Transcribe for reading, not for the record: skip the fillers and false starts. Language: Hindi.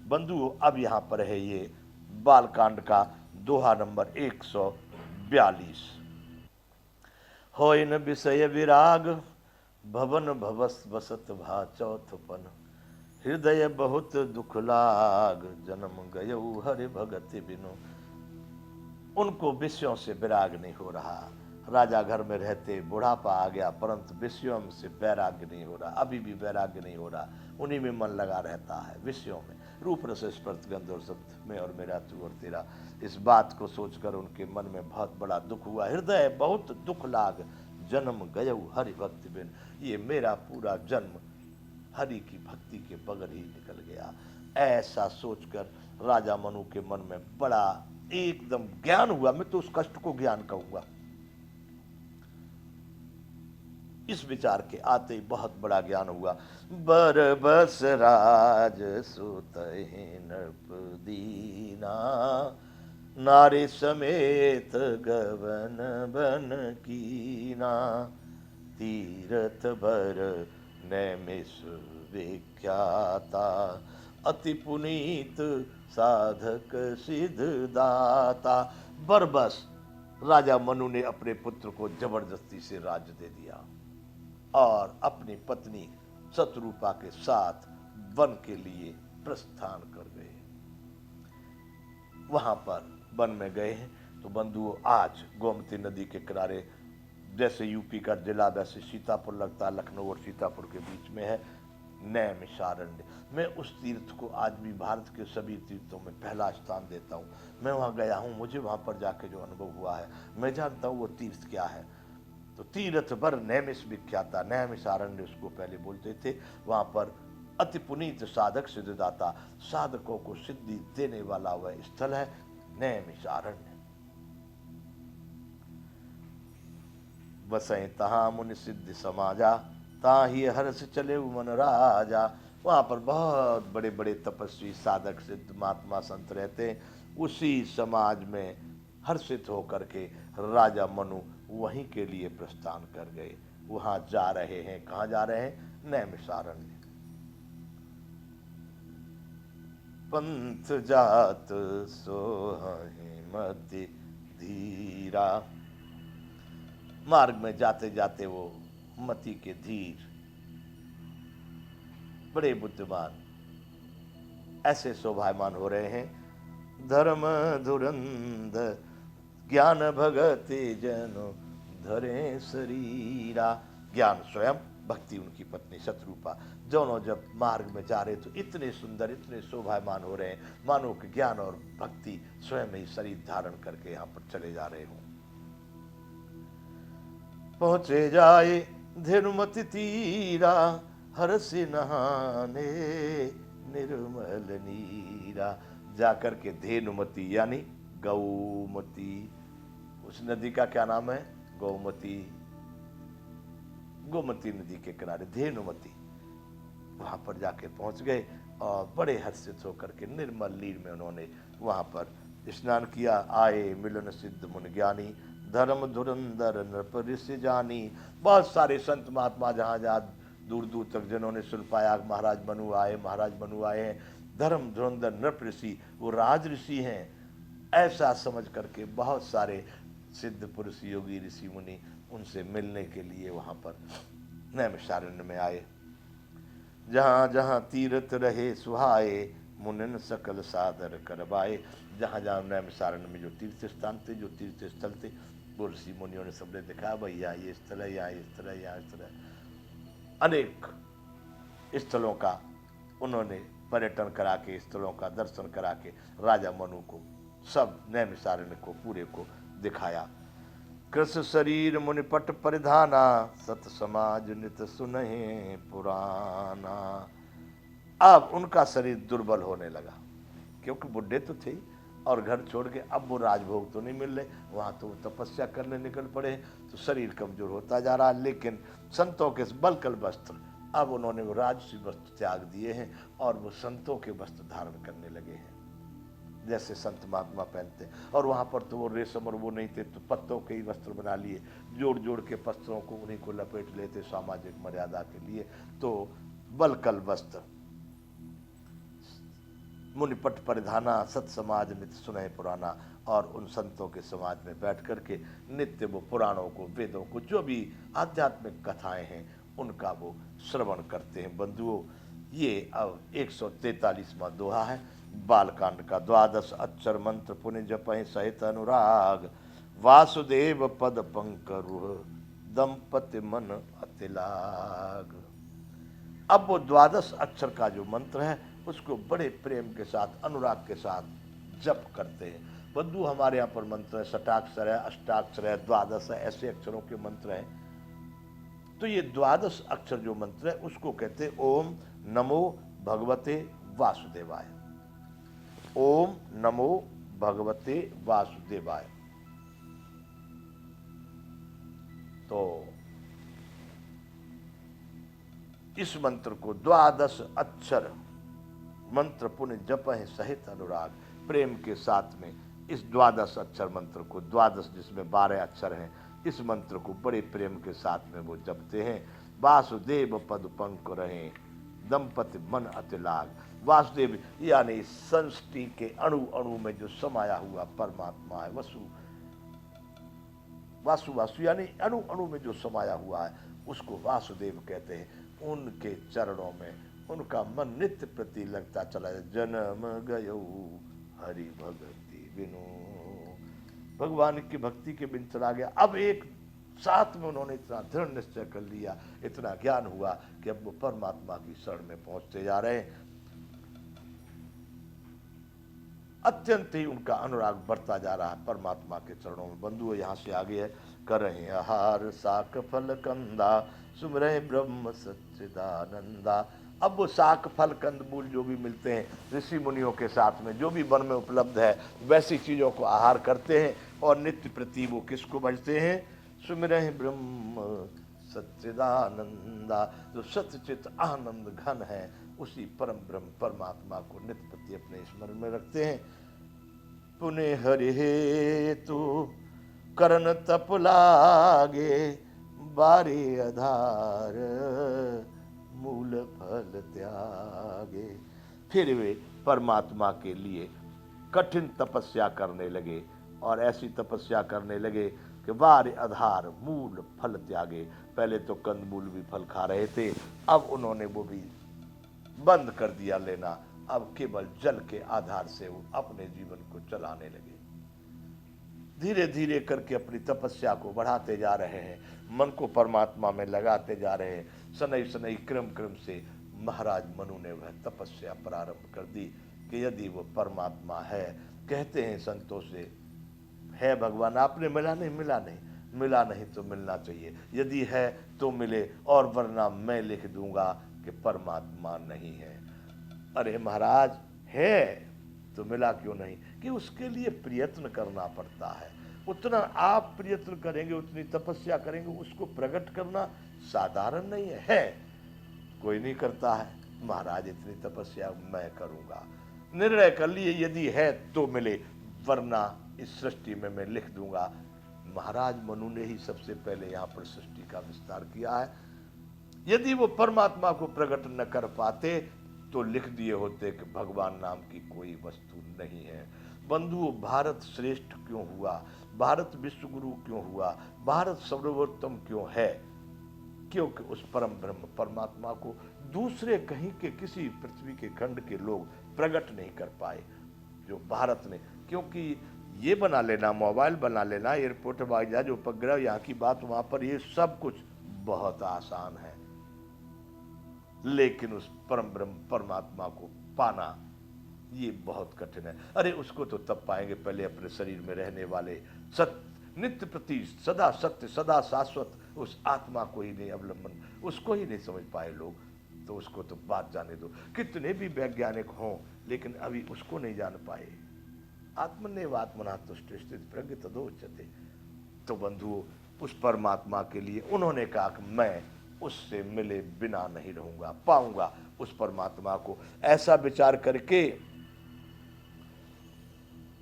बंधुओं, अब यहाँ पर है ये बालकांड का दोहा नंबर 142। होय न विषय विराग, भवन भवस बसत भा चौथपन। हृदय बहुत दुख लाग, जन्म गयऊ हरि भगति बिनु। उनको विषयों से विराग नहीं हो रहा। राजा घर में रहते बुढ़ापा आ गया, परंतु विषयों से वैराग्य नहीं हो रहा, अभी भी वैराग्य नहीं हो रहा। उन्हीं में मन लगा रहता है, विषयों में, रूप रस स्पर्श गंध और शब्द में, और मेरा तू और तेरा। इस बात को सोचकर उनके मन में बहुत बड़ा दुख हुआ। हृदय बहुत दुख लाग, जन्म गयऊ हरि भक्ति बिन। ये मेरा पूरा जन्म हरि की भक्ति के बगैर ही निकल गया। ऐसा सोचकर राजा मनु के मन में बड़ा एकदम ज्ञान हुआ। मैं तो उस कष्ट को ज्ञान कहूंगा। इस विचार के आते ही बहुत बड़ा ज्ञान हुआ। बरबस राज सुत नृप दीना, नारी समेत गवन बन कीना। तीरथ भर नैमिष विख्याता, अति पुनीत साधक सिद्ध दाता। बरबस राजा मनु ने अपने पुत्र को जबरदस्ती से राज्य दे दिया और अपनी पत्नी शत्रुपा के साथ वन के लिए प्रस्थान कर गए। वहां पर वन में गए हैं तो बंधुओं, आज गोमती नदी के किनारे, जैसे यूपी का जिला वैसे सीतापुर लगता है, लखनऊ और सीतापुर के बीच में है नैमिषारण्य। मैं उस तीर्थ को आज भी भारत के सभी तीर्थों में पहला स्थान देता हूँ। मैं वहाँ गया हूँ, मुझे वहाँ पर जाके जो अनुभव हुआ है, मैं जानता हूँ वो तीर्थ क्या है। तो तीर्थ पर नैमिष विख्याता, नैमिषारण्य उसको पहले बोलते थे। वहाँ पर अति पुनीत साधक सिद्धदाता, साधकों को सिद्धि देने वाला वह स्थल है नैमिषारण्य। बसई तहाँ मुनि सिद्धि समाजा, ताही हर्ष चले मन राजा। वहाँ पर बहुत बड़े बड़े तपस्वी साधक सिद्ध महात्मा संत रहते हैं। उसी समाज में हर्षित होकर के राजा मनु वहीं के लिए प्रस्थान कर गए। वहाँ जा रहे हैं, कहाँ जा रहे हैं? नैमिषारण्य। पंथ जात सोहि मति धीरा। मार्ग में जाते जाते वो मति के धीर, बड़े बुद्धिमान ऐसे शोभायमान हो रहे हैं। धर्म धुरंध ज्ञान भगति जनो धरे शरीरा। ज्ञान स्वयं, भक्ति उनकी पत्नी शत्रुपा, दोनों जब मार्ग में जा रहे तो इतने सुंदर, इतने शोभायमान हो रहे हैं, मानो कि ज्ञान और भक्ति स्वयं ही शरीर धारण करके यहाँ पर चले जा रहे हों। पहुंचे जाए धेनुमति तीरा, हर्षि नहाने निर्मल नीरा। जाकर के धेनुमति यानी गौमती, उस नदी का क्या नाम है? गौमती। गोमती नदी के किनारे धेनुमती, वहां पर जाके पहुंच गए और बड़े हर्षित होकर के निर्मल नीर में उन्होंने वहां पर स्नान किया। आए मिलन सिद्ध मुनि ज्ञानी, धर्म धुरंधर नृप ऋषि जानी। बहुत सारे संत महात्मा जहाँ जहाँ दूर दूर तक जिन्होंने सुन पाया महाराज मनु आए, महाराज मनु आए हैं, धर्म धुरंधर नृप ऋषि, वो राज ऋषि हैं, ऐसा समझ करके बहुत सारे सिद्ध पुरुष योगी ऋषि मुनि उनसे मिलने के लिए वहाँ पर नैमिषारण्य में आए। जहाँ जहाँ तीर्थ रहे सुहाए, मुनिन सकल सादर करवाए। जहाँ जहाँ नैमिषारण्य में जो तीर्थ स्थान थे, जो तीर्थ स्थल थे, वो ऋषि मुनियों ने सबने दिखाया, भाई यहाँ ये स्थल है, यहाँ ये स्थल है, यहाँ इस तरह अनेक स्थलों का उन्होंने पर्यटन करा के, स्थलों का दर्शन करा के राजा मनु को सब नैमिषारण्य को पूरे को दिखाया। कृष्ण शरीर मुनिपट परिधाना, सत समाज नित सुनहि पुराना। अब उनका शरीर दुर्बल होने लगा, क्योंकि बुढ़े तो थे और घर छोड़ के अब वो राजभोग तो नहीं मिल रहे, वहाँ तो तपस्या करने निकल पड़े, तो शरीर कमजोर होता जा रहा। लेकिन संतों के बलकल वस्त्र, अब उन्होंने वो राजसी वस्त्र त्याग दिए हैं और वो संतों के वस्त्र धारण करने लगे हैं, जैसे संत महात्मा पहनते हैं। और वहाँ पर तो वो रेशम और वो नहीं थे, तो पत्तों के ही वस्त्र बना लिए, जोड़ जोड़ के वस्त्रों को उन्हीं को लपेट लेते सामाजिक मर्यादा के लिए। तो बलकल वस्त्र मुनिपट परिधाना सत समाज नित्य सुने पुराना। और उन संतों के समाज में बैठ कर के नित्य वो पुराणों को, वेदों को, जो भी आध्यात्मिक कथाएं हैं उनका वो श्रवण करते हैं। बंधुओं, ये अब 143वां दोहा है बालकांड का। द्वादश अक्षर मंत्र पुण्य जपहि सहित अनुराग, वासुदेव पद पंकरुह दंपति मन अतिलाग। अब वो द्वादश अक्षर का जो मंत्र है उसको बड़े प्रेम के साथ, अनुराग के साथ जप करते हैं। बंधु, हमारे यहाँ पर मंत्र है, षटाक्षर है, अष्टाक्षर है, द्वादश है, ऐसे अक्षरों के मंत्र हैं। तो ये द्वादश अक्षर जो मंत्र है उसको कहते हैं ओम नमो भगवते वासुदेवाय। ओम नमो भगवते वासुदेवाय। तो इस मंत्र को द्वादश अक्षर मंत्र पुण्य जपहि सहित अनुराग, प्रेम के साथ में इस द्वादश अक्षर मंत्र को, द्वादश जिसमें 12 अक्षर हैं, इस मंत्र को बड़े प्रेम के साथ में वो जपते हैं। वासुदेव पद पंक रहे दंपति मन अतिलाग। वासुदेव यानी सृष्टि के अणु अणु में जो समाया हुआ परमात्मा है, वासु यानी अणु अणु में जो समाया हुआ है उसको वासुदेव कहते हैं। उनके चरणों में उनका मन नित्य प्रति लगता चला जाए। जन्म गयो हरि भक्ति बिनु, भगवान की भक्ति के बिन चला गया। अब एक साथ में उन्होंने इतना दृढ़ निश्चय कर लिया, इतना ज्ञान हुआ कि अब वो परमात्मा की शरण में पहुंचते जा रहे हैं। अत्यंत ही उनका अनुराग बढ़ता जा रहा है परमात्मा के चरणों में। बंधुओं, यहाँ से आगे है, कर रहे आहार साक फल कंदा सुमरहे ब्रह्म सच्चिदानंदा। अब वो साक फल कंद मूल जो भी मिलते हैं ऋषि मुनियों के साथ में, जो भी वन में उपलब्ध है, वैसी चीज़ों को आहार करते हैं और नित्य प्रति वो किसको भजते हैं? सुमरहे ब्रह्म सच्चिदानंदा। जो सत्यचित आनंद घन है उसी परम ब्रह्म परमात्मा को नित्य प्रति अपने स्मरण में रखते हैं। पुण्य हरि हेतु करन तप लागे, बारे आधार मूल फल त्यागे। फिर वे परमात्मा के लिए कठिन तपस्या करने लगे और ऐसी तपस्या करने लगे कि बारे आधार मूल फल त्यागे। पहले तो कंदमूल भी फल खा रहे थे, अब उन्होंने वो भी बंद कर दिया लेना। अब केवल जल के आधार से वो अपने जीवन को चलाने लगे। धीरे धीरे करके अपनी तपस्या को बढ़ाते जा रहे हैं, मन को परमात्मा में लगाते जा रहे हैं। शनै शनै क्रम क्रम से महाराज मनु ने वह तपस्या प्रारंभ कर दी कि यदि वो परमात्मा है, कहते हैं संतों से, है भगवान आपने मिला नहीं, मिला नहीं तो मिलना चाहिए। यदि है तो मिले और वरना मैं लिख दूंगा कि परमात्मा नहीं है। अरे महाराज, है तो मिला क्यों नहीं? कि उसके लिए प्रयत्न करना पड़ता है। उतना आप प्रयत्न करेंगे, उतनी तपस्या करेंगे, उसको प्रकट करना साधारण नहीं है। कोई नहीं करता है। महाराज इतनी तपस्या मैं करूंगा, निर्णय कर लिए, यदि है तो मिले वरना इस सृष्टि में मैं लिख दूंगा। महाराज मनु ने ही सबसे पहले यहाँ पर सृष्टि का विस्तार किया है। यदि वो परमात्मा को प्रकट न कर पाते तो लिख दिए होते कि भगवान नाम की कोई वस्तु नहीं है। बंधुओं, भारत श्रेष्ठ क्यों हुआ? भारत विश्व गुरु क्यों हुआ? भारत सर्वोत्तम क्यों है? क्योंकि उस परम ब्रह्म परमात्मा को दूसरे कहीं के किसी पृथ्वी के खंड के लोग प्रकट नहीं कर पाए जो भारत ने। क्योंकि ये बना लेना, मोबाइल बना लेना, एयरपोर्ट हवाई जहाज, उपग्रह, यहाँ की बात वहां पर, ये सब कुछ बहुत आसान है, लेकिन उस परम ब्रह्म परमात्मा को पाना ये बहुत कठिन है। अरे उसको तो तब पाएंगे पहले अपने शरीर में रहने वाले सत्य नित्य प्रति सदा सत्य सदा शाश्वत उस आत्मा को ही नहीं अवलंबन, उसको ही नहीं समझ पाए लोग। तो उसको तो बात जाने दो, कितने भी वैज्ञानिक हों लेकिन अभी उसको नहीं जान पाए। आत्मनेव आत्मना तुष्ट स्थित प्रज्ञ तदोच्यते। तो बंधुओं, उस परमात्मा के लिए उन्होंने कहा कि मैं उससे मिले बिना नहीं रहूंगा, पाऊंगा उस परमात्मा को। ऐसा विचार करके